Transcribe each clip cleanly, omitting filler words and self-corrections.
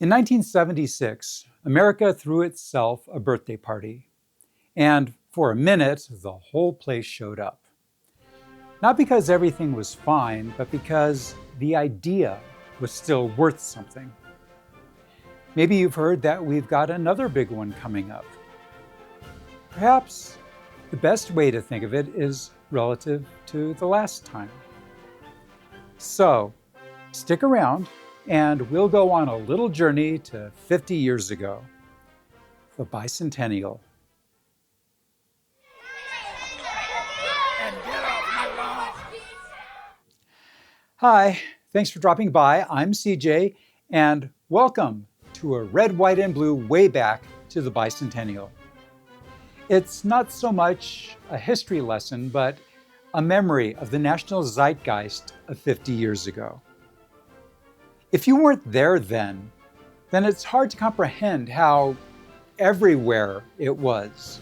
In 1976, America threw itself a birthday party, and for a minute, the whole place showed up. Not because everything was fine, but because the idea was still worth something. Maybe you've heard that we've got another big one coming up. Perhaps the best way to think of it is relative to the last time. So, stick around and we'll go on a little journey to 50 years ago, the Bicentennial. Hi, thanks for dropping by. I'm CJ, and welcome to a red, white, and blue way back to the Bicentennial. It's not so much a history lesson, but a memory of the national zeitgeist of 50 years ago. If you weren't there then it's hard to comprehend how everywhere it was.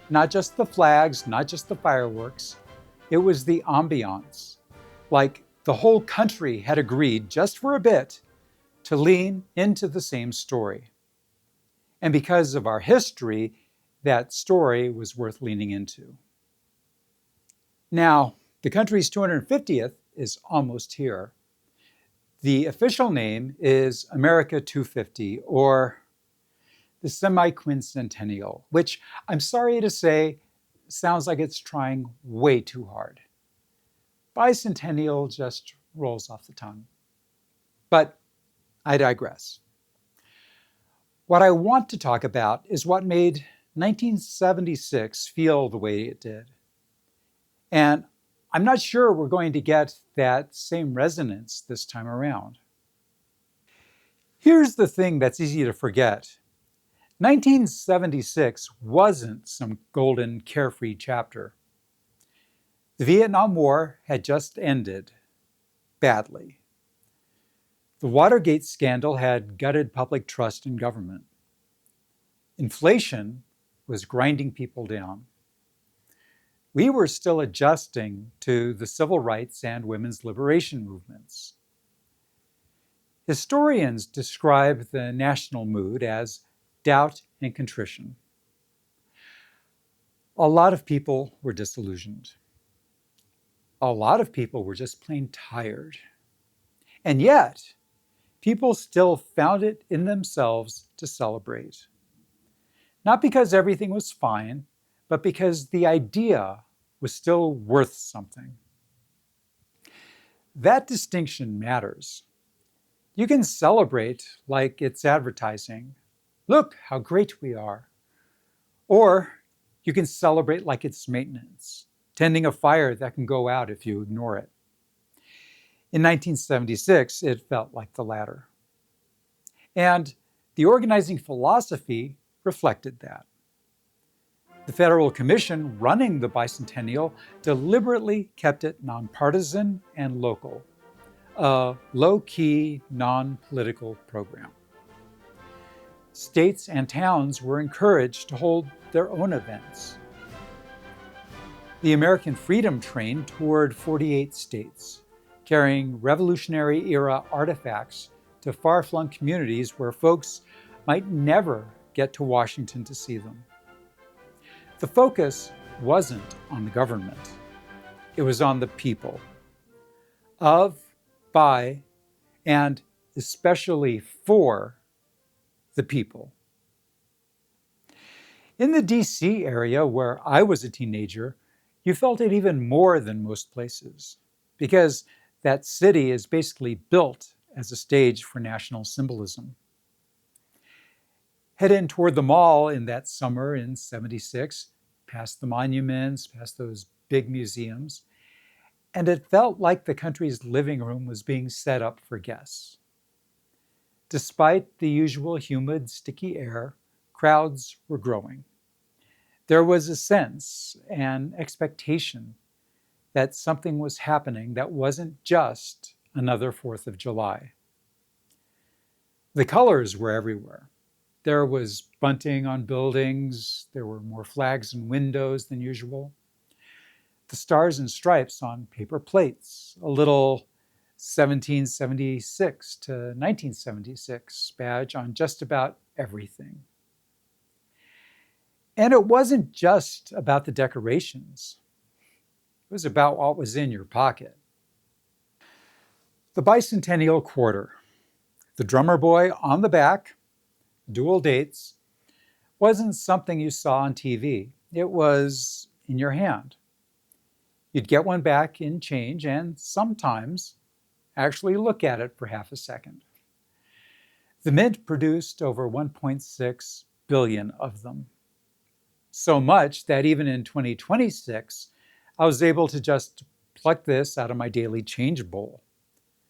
Not just the flags, not just the fireworks, it was the ambiance. Like the whole country had agreed, just for a bit, to lean into the same story. And because of our history, that story was worth leaning into. Now, the country's 250th is almost here. The official name is America 250, or the Semiquincentennial, which I'm sorry to say sounds like it's trying way too hard. Bicentennial just rolls off the tongue. But I digress. What I want to talk about is what made 1976 feel the way it did. And I'm not sure we're going to get that same resonance this time around. Here's the thing that's easy to forget. 1976 wasn't some golden, carefree chapter. The Vietnam War had just ended, badly. The Watergate scandal had gutted public trust in government. Inflation was grinding people down. We were still adjusting to the civil rights and women's liberation movements. Historians describe the national mood as doubt and contrition. A lot of people were disillusioned. A lot of people were just plain tired. And yet, people still found it in themselves to celebrate. Not because everything was fine, but because the idea was still worth something. That distinction matters. You can celebrate like it's advertising. Look how great we are. Or you can celebrate like it's maintenance, tending a fire that can go out if you ignore it. In 1976, it felt like the latter. And the organizing philosophy reflected that. The Federal Commission running the Bicentennial deliberately kept it nonpartisan and local, a low-key, non-political program. States and towns were encouraged to hold their own events. The American Freedom Train toured 48 states, carrying Revolutionary-era artifacts to far-flung communities where folks might never get to Washington to see them. The focus wasn't on the government. It was on the people. Of, by, and especially for the people. In the DC area, where I was a teenager, you felt it even more than most places, because that city is basically built as a stage for national symbolism. Head in toward the mall in that summer in '76, past the monuments, past those big museums, and it felt like the country's living room was being set up for guests. Despite the usual humid, sticky air, crowds were growing. There was a sense, an expectation, that something was happening that wasn't just another 4th of July. The colors were everywhere. There was bunting on buildings. There were more flags and windows than usual. The stars and stripes on paper plates, a little 1776 to 1976 badge on just about everything. And it wasn't just about the decorations. It was about what was in your pocket. The Bicentennial Quarter, the drummer boy on the back, dual dates, wasn't something you saw on TV. It was in your hand. You'd get one back in change and sometimes actually look at it for half a second. The Mint produced over 1.6 billion of them. So much that even in 2026, I was able to just pluck this out of my daily change bowl.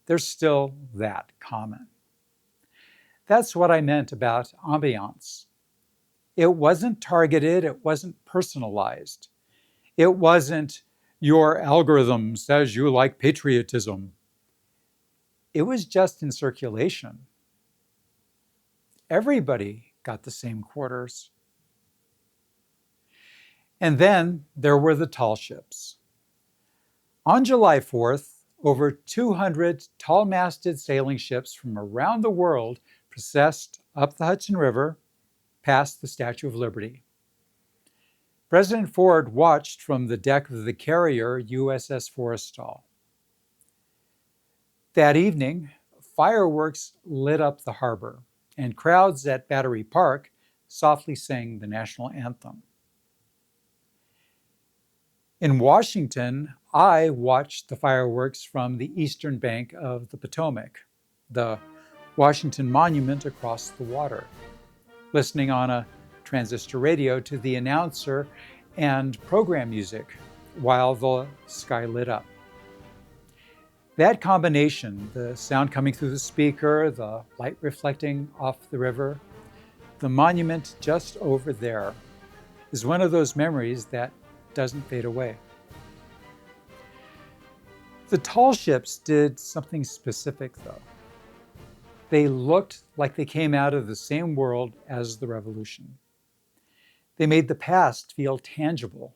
They're still that common. That's what I meant about ambiance. It wasn't targeted, it wasn't personalized. It wasn't your algorithm says you like patriotism. It was just in circulation. Everybody got the same quarters. And then there were the tall ships. On July 4th, over 200 tall-masted sailing ships from around the world processed up the Hudson River past the Statue of Liberty. President Ford watched from the deck of the carrier USS Forrestal. That evening, fireworks lit up the harbor, and crowds at Battery Park softly sang the national anthem. In Washington, I watched the fireworks from the eastern bank of the Potomac, the Washington Monument across the water, listening on a transistor radio to the announcer and program music while the sky lit up. That combination, the sound coming through the speaker, the light reflecting off the river, the monument just over there, is one of those memories that doesn't fade away. The tall ships did something specific, though. They looked like they came out of the same world as the Revolution. They made the past feel tangible.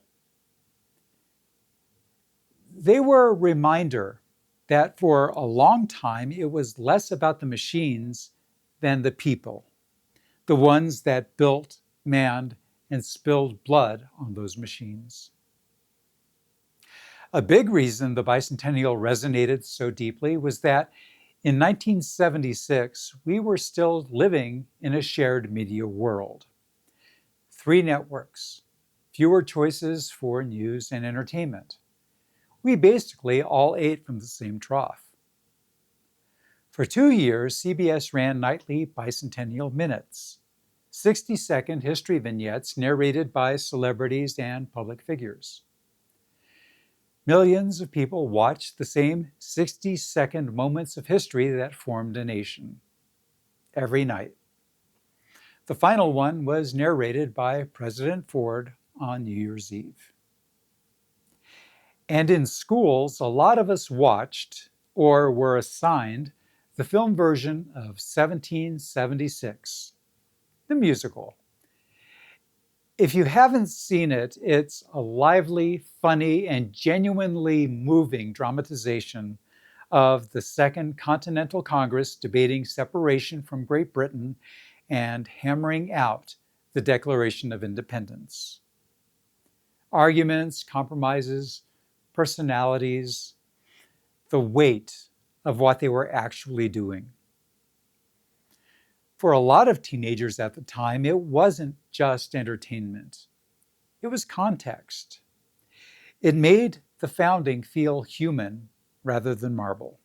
They were a reminder that for a long time it was less about the machines than the people, the ones that built, manned, and spilled blood on those machines. A big reason the bicentennial resonated so deeply was that in 1976, we were still living in a shared media world. 3 networks, fewer choices for news and entertainment. We basically all ate from the same trough. For 2 years, CBS ran nightly Bicentennial Minutes, 60-second history vignettes narrated by celebrities and public figures. Millions of people watched the same 60-second moments of history that formed a nation, every night. The final one was narrated by President Ford on New Year's Eve. And in schools, a lot of us watched, or were assigned, the film version of 1776, the musical. If you haven't seen it, it's a lively, funny, and genuinely moving dramatization of the Second Continental Congress debating separation from Great Britain and hammering out the Declaration of Independence. Arguments, compromises, personalities, the weight of what they were actually doing. For a lot of teenagers at the time, it wasn't just entertainment. It was context. It made the founding feel human rather than marble.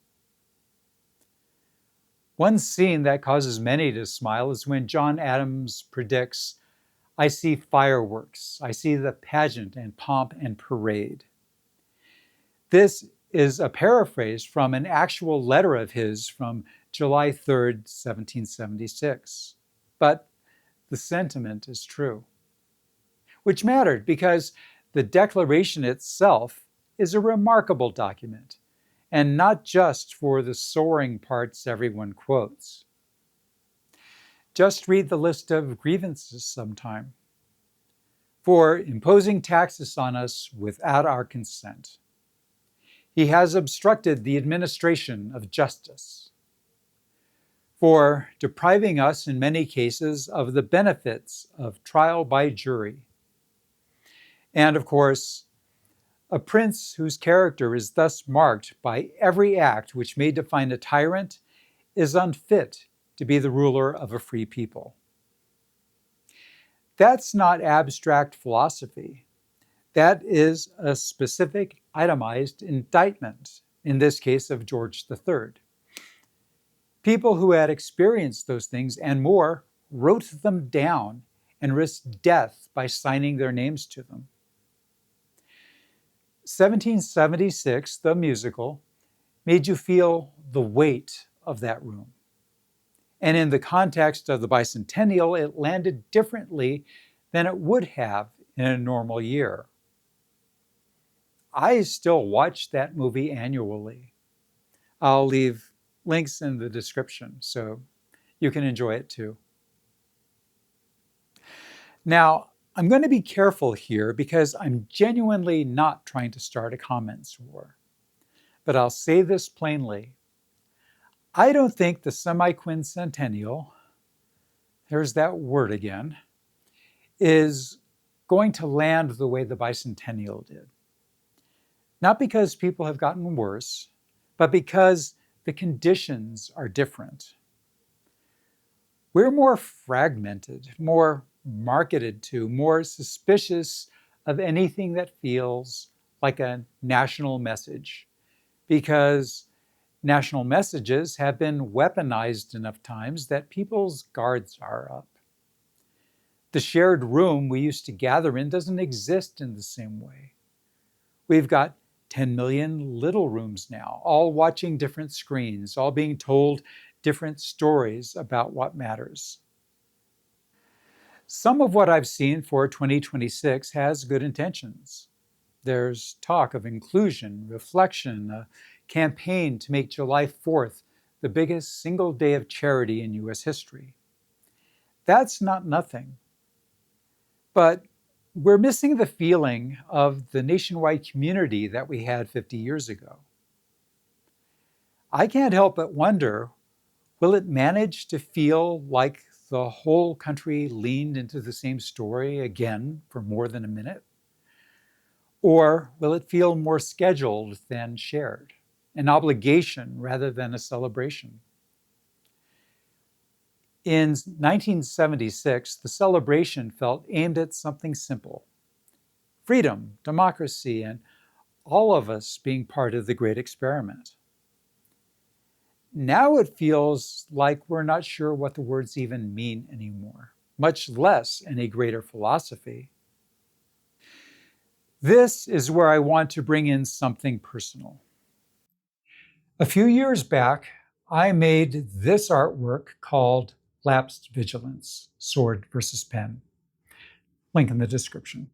One scene that causes many to smile is when John Adams predicts, "I see fireworks. I see the pageant and pomp and parade." This is a paraphrase from an actual letter of his from July 3rd, 1776. But the sentiment is true. Which mattered because the Declaration itself is a remarkable document, and not just for the soaring parts everyone quotes. Just read the list of grievances sometime. For imposing taxes on us without our consent. He has obstructed the administration of justice, for depriving us, in many cases, of the benefits of trial by jury. And of course, a prince whose character is thus marked by every act which may define a tyrant is unfit to be the ruler of a free people. That's not abstract philosophy. That is a specific, itemized indictment, in this case of George III. People who had experienced those things and more wrote them down and risked death by signing their names to them. 1776, the musical, made you feel the weight of that room. And in the context of the bicentennial, it landed differently than it would have in a normal year. I still watch that movie annually. I'll leave links in the description so you can enjoy it too. Now, I'm going to be careful here because I'm genuinely not trying to start a comments war. But I'll say this plainly. I don't think the semiquincentennial, there's that word again, is going to land the way the bicentennial did. Not because people have gotten worse, but because the conditions are different. We're more fragmented, more marketed to, more suspicious of anything that feels like a national message, because national messages have been weaponized enough times that people's guards are up. The shared room we used to gather in doesn't exist in the same way. We've got 10 million little rooms now, all watching different screens, all being told different stories about what matters. Some of what I've seen for 2026 has good intentions. There's talk of inclusion, reflection, a campaign to make July 4th the biggest single day of charity in US history. That's not nothing. But we're missing the feeling of the nationwide community that we had 50 years ago. I can't help but wonder, will it manage to feel like the whole country leaned into the same story again for more than a minute? Or will it feel more scheduled than shared, an obligation rather than a celebration? In 1976, the celebration felt aimed at something simple: freedom, democracy, and all of us being part of the great experiment. Now it feels like we're not sure what the words even mean anymore, much less any greater philosophy. This is where I want to bring in something personal. A few years back, I made this artwork called Lapsed Vigilance, Sword versus Pen. Link in the description.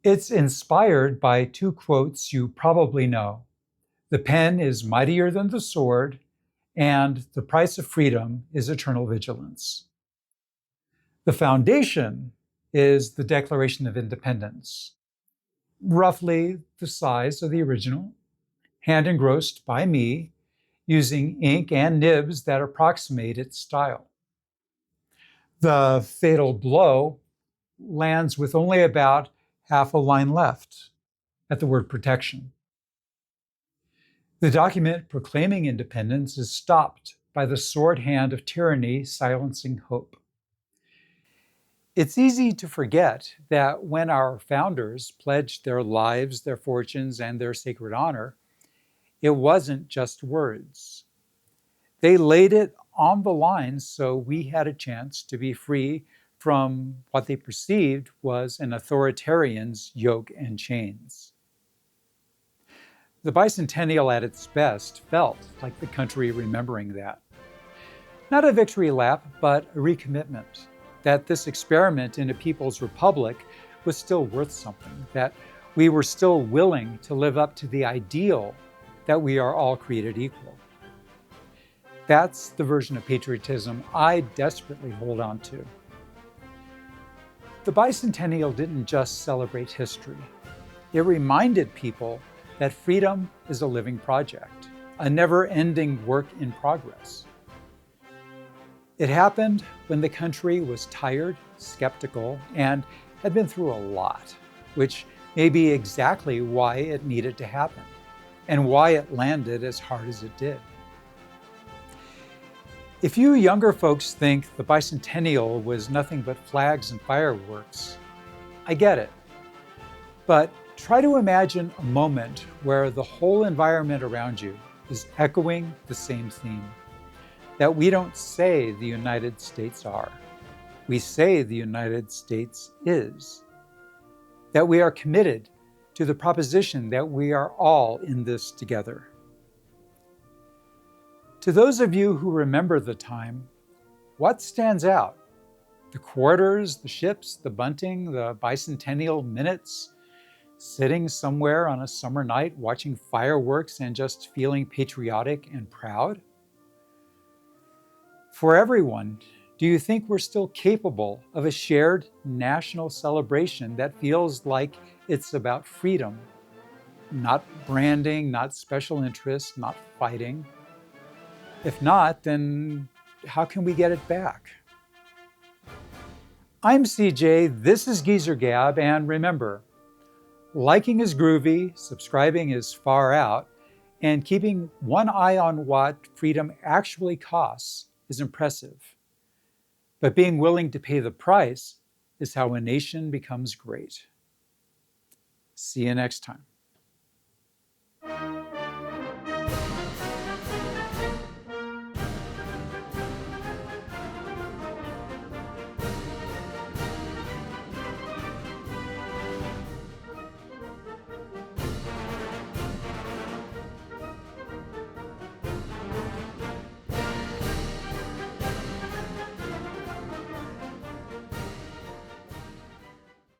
It's inspired by two quotes you probably know. The pen is mightier than the sword, and the price of freedom is eternal vigilance. The foundation is the Declaration of Independence, roughly the size of the original, hand engrossed by me, using ink and nibs that approximate its style. The fatal blow lands with only about half a line left at the word protection. The document proclaiming independence is stopped by the sword hand of tyranny silencing hope. It's easy to forget that when our founders pledged their lives, their fortunes, and their sacred honor, it wasn't just words. They laid it on the line so we had a chance to be free from what they perceived was an authoritarian's yoke and chains. The bicentennial at its best felt like the country remembering that. Not a victory lap, but a recommitment that this experiment in a people's republic was still worth something, that we were still willing to live up to the ideal that we are all created equal. That's the version of patriotism I desperately hold on to. The bicentennial didn't just celebrate history. It reminded people that freedom is a living project, a never-ending work in progress. It happened when the country was tired, skeptical, and had been through a lot, which may be exactly why it needed to happen, and why it landed as hard as it did. If you younger folks think the bicentennial was nothing but flags and fireworks, I get it. But try to imagine a moment where the whole environment around you is echoing the same theme. That we don't say the United States are. We say the United States is. That we are committed to the proposition that we are all in this together. To those of you who remember the time, what stands out? The quarters, the ships, the bunting, the Bicentennial Minutes, sitting somewhere on a summer night watching fireworks and just feeling patriotic and proud? For everyone, do you think we're still capable of a shared national celebration that feels like it's about freedom, not branding, not special interests, not fighting? If not, then how can we get it back? I'm CJ, this is Geezer Gab, and remember, liking is groovy, subscribing is far out, and keeping one eye on what freedom actually costs is impressive. But being willing to pay the price is how a nation becomes great. See you next time.